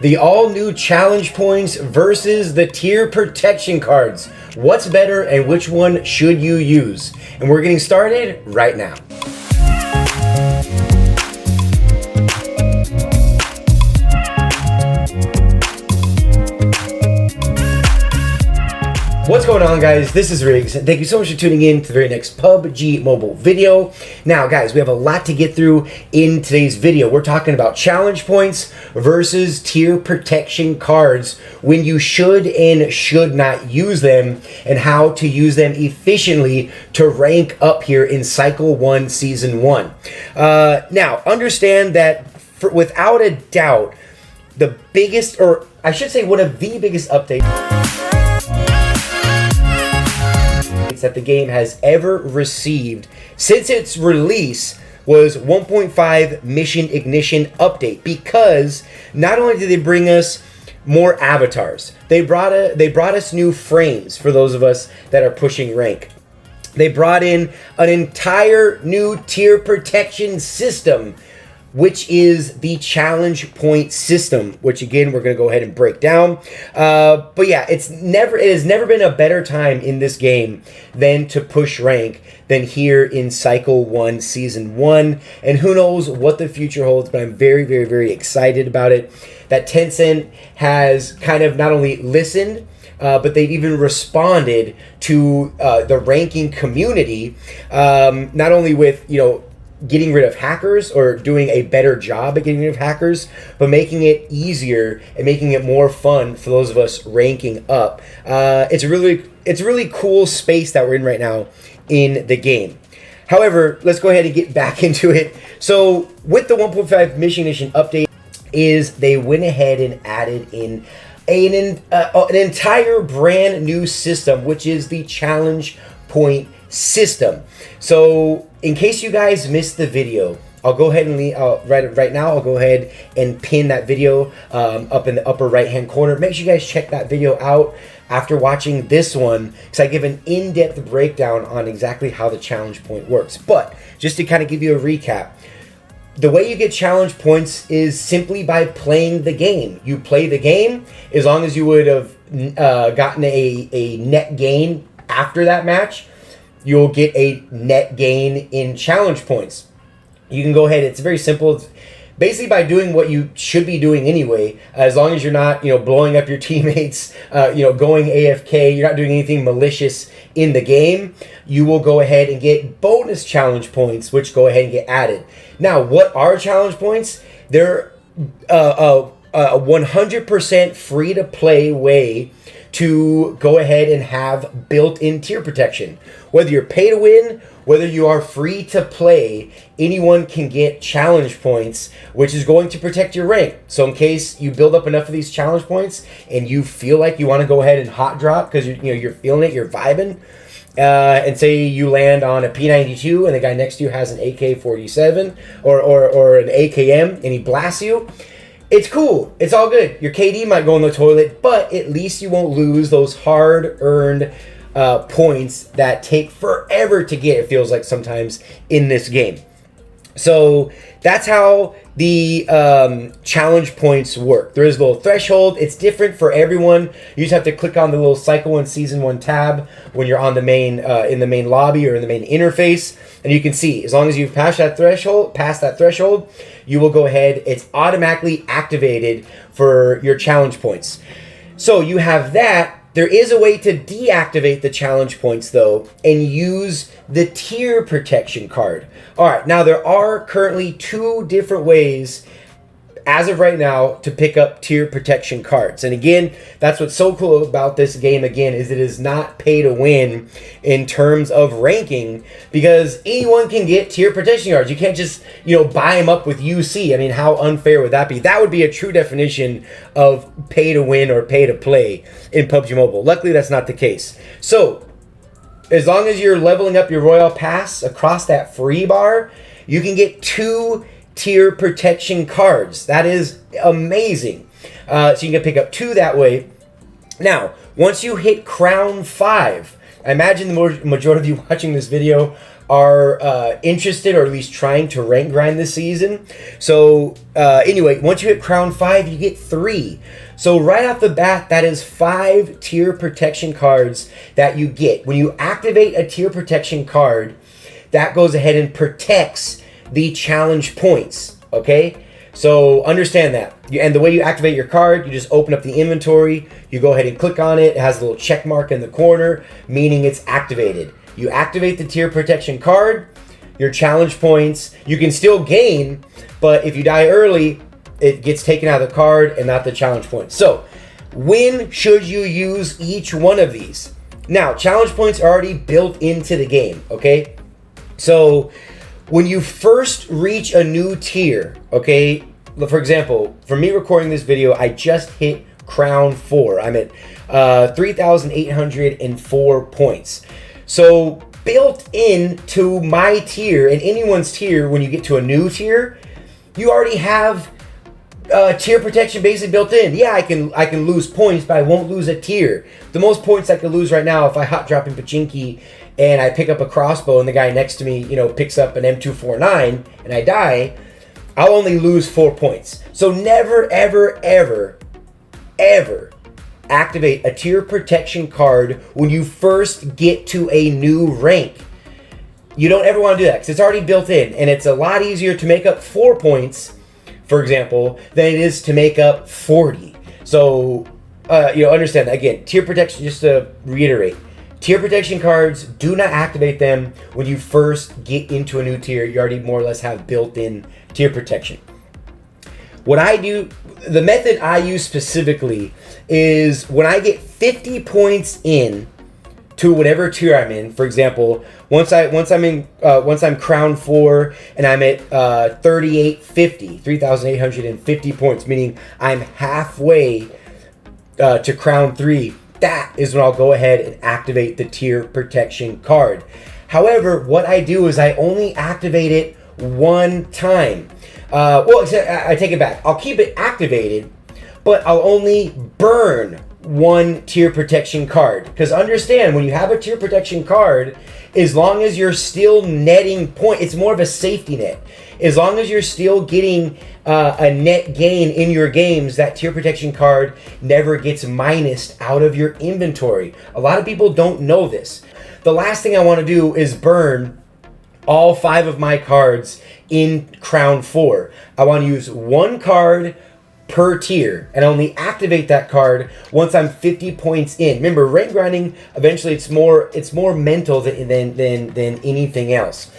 The all-new challenge points versus the tier protection cards. What's better and which one should you use? And we're getting started right now. What's going on, guys? This is Riggs, and thank you so much for tuning in to the very next PUBG mobile video. Now, guys, we have a lot to get through in today's video. We're talking about challenge points versus tier protection cards, when you should and should not use them, and how to use them efficiently to rank up here in Cycle 1, Season 1. Now, understand that without a doubt, the biggest, or I should say one of the biggest updates that the game has ever received since its release was 1.5 Mission Ignition Update, because not only did they bring us more avatars, they brought us new frames for those of us that are pushing rank. They brought in an entire new tier protection system, which is the challenge point system, which again we're going to go ahead and break down. But yeah, it has never been a better time in this game than to push rank than here in Cycle 1, Season 1. And who knows what the future holds, but I'm very, very, very excited about it. That Tencent has kind of not only listened, but they've even responded to the ranking community, not only with, getting rid of hackers, or doing a better job at getting rid of hackers, but making it easier and making it more fun for those of us ranking up. It's a really cool space that we're in right now in the game. However, let's go ahead and get back into it. So with the 1.5 Mission Ignition Update, is they went ahead and added in an entire brand new system, which is the challenge point system. So in case you guys missed the video, I'll go ahead and right now I'll go ahead and pin that video up in the upper right hand corner. Make sure you guys check that video out after watching this one, because I give an in-depth breakdown on exactly how the challenge point works. But just to kind of give you a recap, the way you get challenge points is simply by playing the game. You play the game. As long as you would have gotten a net gain after that match, you'll get a net gain in challenge points. You can go ahead, it's very simple. It's basically by doing what you should be doing anyway, as long as you're not, blowing up your teammates, going AFK, you're not doing anything malicious in the game, you will go ahead and get bonus challenge points, which go ahead and get added. Now, what are challenge points? They're a 100% free-to-play way to go ahead and have built-in tier protection. Whether you're pay to win, whether you are free to play, anyone can get challenge points, which is going to protect your rank. So in case you build up enough of these challenge points and you feel like you want to go ahead and hot drop because you're feeling it, you're vibing, and say you land on a P92 and the guy next to you has an AK-47 or an AKM and he blasts you, it's cool. It's all good. Your KD might go in the toilet, but at least you won't lose those hard-earned points that take forever to get, it feels like sometimes, in this game. So that's how the challenge points work. There is a little threshold. It's different for everyone. You just have to click on the little Cycle 1 Season 1 tab when you're on the main in the main lobby or in the main interface, and you can see as long as you've passed that threshold, you will go ahead. It's automatically activated for your challenge points. So you have that. There is a way to deactivate the challenge points, though, and use the tier protection card. All right, now there are currently two different ways, as of right now, to pick up tier protection cards. And again, that's what's so cool about this game, again, is it is not pay to win in terms of ranking, because anyone can get tier protection cards. You can't just, buy them up with UC. I mean, how unfair would that be? That would be a true definition of pay to win or pay to play in PUBG Mobile. Luckily, that's not the case. So, as long as you're leveling up your Royal Pass across that free bar, you can get 2 tier protection cards. That is amazing. So you can pick up 2 that way. Now, once you hit Crown 5, I imagine the majority of you watching this video are interested or at least trying to rank grind this season. So anyway, once you hit Crown 5, you get 3. So right off the bat, that is 5 tier protection cards that you get. When you activate a tier protection card, that goes ahead and protects the challenge points, okay? So understand that. And the way you activate your card, you just open up the inventory, you go ahead and click on it, it has a little check mark in the corner, meaning it's activated. You activate the tier protection card, your challenge points, you can still gain, but if you die early, it gets taken out of the card and not the challenge points. So, when should you use each one of these? Now, challenge points are already built into the game, okay? So, when you first reach a new tier, okay, for example, for me recording this video, I just hit Crown 4. I'm at 3,804 points. So built into my tier and anyone's tier, when you get to a new tier, you already have tier protection basically built in. Yeah, I can lose points, but I won't lose a tier. The most points I could lose right now if I hot drop in Pachinki and I pick up a crossbow and the guy next to me, you know, picks up an M249 and I die, I'll only lose 4 points. So never, ever, ever, ever activate a tier protection card when you first get to a new rank. You don't ever want to do that because it's already built in, and it's a lot easier to make up 4 points, for example, than it is to make up 40. So, you know, understand that. Again, tier protection, just to reiterate, tier protection cards, do not activate them when you first get into a new tier. You already more or less have built-in tier protection. What I do, the method I use specifically is when I get 50 points in to whatever tier I'm in. For example, once I'm Crown 4 and I'm at 3,850 points, meaning I'm halfway to Crown 3. That is when I'll go ahead and activate the tier protection card. However, what I do is I only activate it one time. Well, I take it back. I'll keep it activated, but I'll only burn one tier protection card. Because understand, when you have a tier protection card, as long as you're still netting points, it's more of a safety net. As long as you're still getting a net gain in your games, that tier protection card never gets minused out of your inventory. A lot of people don't know this. The last thing I want to do is burn all 5 of my cards in Crown 4. I want to use one card per tier and only activate that card once I'm 50 points in. Remember, rank grinding, eventually it's more mental than anything else.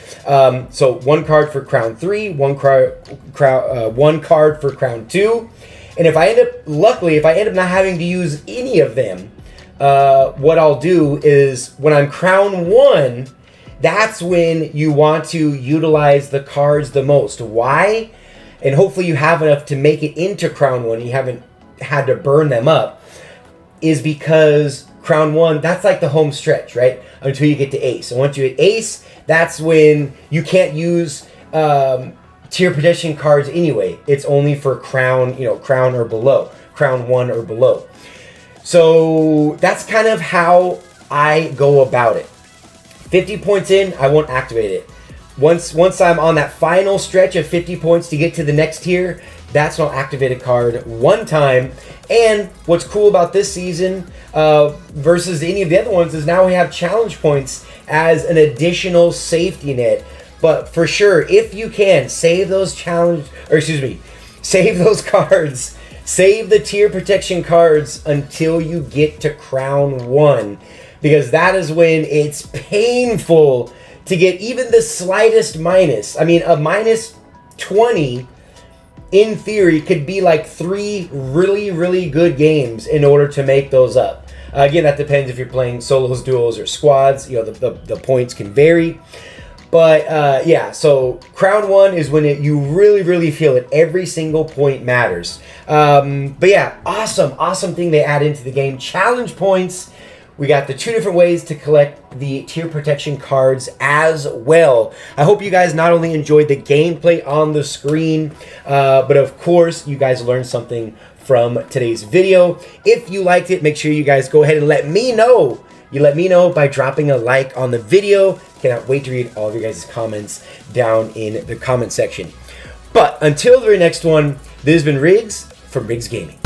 So one card for Crown 3, one card for Crown 2, and if I end up not having to use any of them, what I'll do is when I'm Crown 1, that's when you want to utilize the cards the most. Why? And hopefully you have enough to make it into Crown 1. You haven't had to burn them up. Is because Crown 1, that's like the home stretch, right? Until you get to Ace. And once you hit Ace, that's when you can't use tier protection cards anyway. It's only for Crown, Crown or below. Crown 1 or below. So that's kind of how I go about it. 50 points in, I won't activate it. Once I'm on that final stretch of 50 points to get to the next tier, that's when I'll activate a card one time. And what's cool about this season versus any of the other ones is now we have challenge points as an additional safety net. But for sure, if you can, save those cards, save the tier protection cards until you get to Crown 1. Because that is when it's painful to get even the slightest minus. I mean, a minus 20, in theory, could be like 3 really, really good games in order to make those up. Again, that depends if you're playing solos, duos, or squads. The points can vary. But yeah, so Crown 1 is when you really, really feel it. Every single point matters. But yeah, awesome thing they add into the game. Challenge points. We got the 2 different ways to collect the tier protection cards as well. I hope you guys not only enjoyed the gameplay on the screen, but of course you guys learned something from today's video. If you liked it, make sure you guys go ahead and let me know you let me know by dropping a like on the video. Cannot wait to read all of your guys' comments down in the comment section. But until the very next one, this has been Riggs from ŁØBx Gaming.